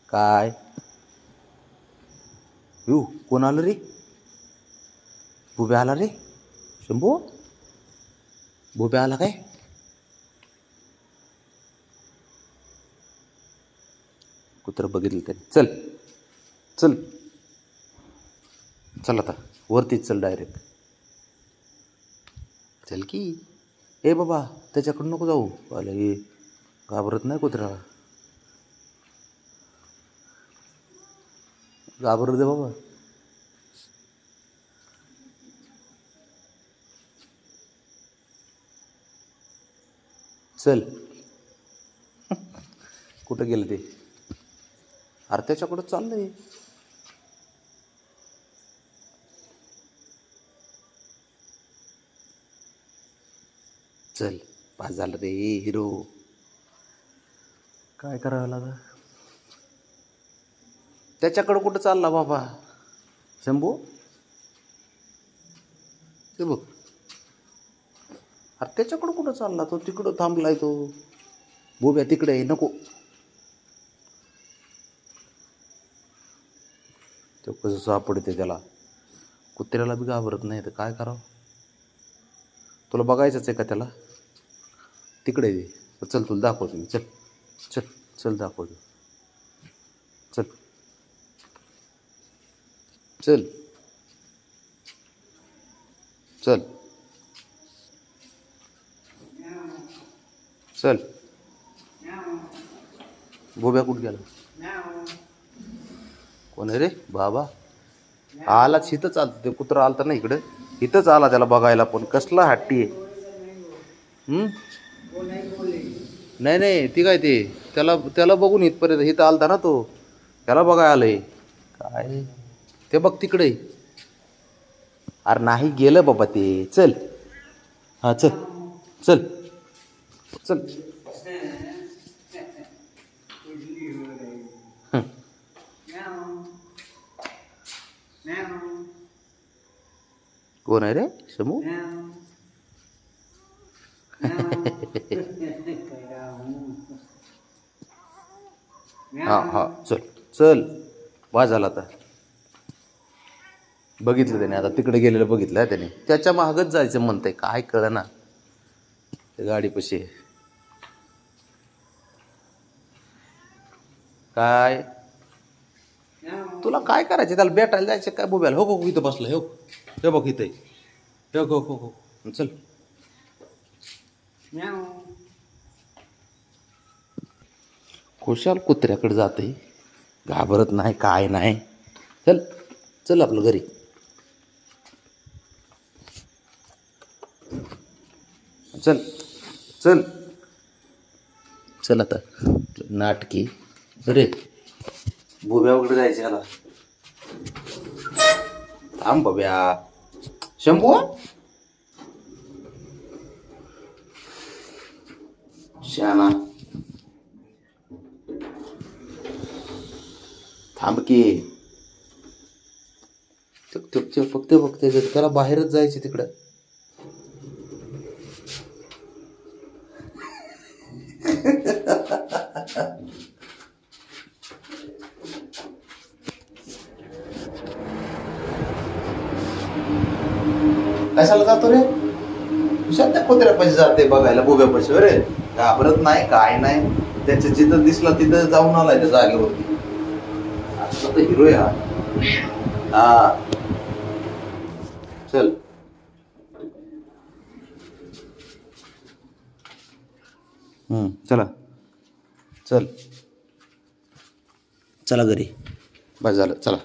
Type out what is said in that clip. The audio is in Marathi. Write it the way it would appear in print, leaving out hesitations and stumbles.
काय येऊ कोण आलं रे? बुब्या आला रे? शंभू बुब्या आला काय? कुत्र बघितलं तरी चल चल चल आता वरतीच चल डायरेक्ट चल की. ए बाबा त्याच्याकडून नको जाऊ आलं हे घाबरत नाही कुत्रा. घाबरू दे बाबा. चल कुठं गेलं ते? अरे त्याच्याकडं चाललंय. चल पास झालं रे हिरो. काय करावं लागलं? त्याच्याकडं कुठं चालला बाबा शंभू? ते बघ अरे त्याच्याकडं कुठं चालला तो? तिकडं थांबलाय तो. बुब्या तिकडे आहे नको. तो कसं सापडते त्याला. कुत्र्याला बी घाबरत नाही तर काय करावं? तुला बघायचंच आहे का त्याला? तिकडे दे चल तुला दाखवतो मी. चल चल चल दाखवतो. चल चल चल चल. बुब्या कुठं गेला? कोण आहे रे? बाबा आलाच इथंच आलं ते कुत्रा आलता ना इकडं. इथंच आला त्याला बघायला. पण कसला हट्टी आहे. नाही नाही ती काय ते त्याला त्याला बघून इथपर्यंत इथं आलता ना तो. त्याला बघायला आलंय काय ते बघ तिकडे. अरे नाही गेलं बाबा ते. चल हा चल चल चल. कोण आहे रे? शंभू? हा हा चल चल. वाज झाला आता. बघितलं त्याने आता तिकडे गेलेलं बघितलं त्याने. त्याच्या मागच जायचं म्हणतंय काय कळना. गाडीपाशी काय तुला काय करायचं? त्याला भेटायला जायचं काय बुब्याला? हो हो इथं बसलं. हो हे बघ इथं हो हो हो हो चल. खुशाल कुत्र्याकडे जाते. घाबरत नाही काय नाही. चल चल आपलं घरी. चल चल चल आता नाटकी. अरे बुब्या वगैरे जायचे आता. थांब बब्या. शंभू शाना थांब की. फक्त बघते त्याला बाहेरच जायचे तिकडं. कशाला जातो रे? त्या कुत्र्यापाशी जाते बघायला बुब्यापाशी. अरे घाबरत नाही काय नाही. त्याच्या जिथं दिसला तिथं जाऊन आलाय त्या जागेवरती. आता तर हिरो आहे हा. हा चल चला चल चला घरी. बस झालं चला.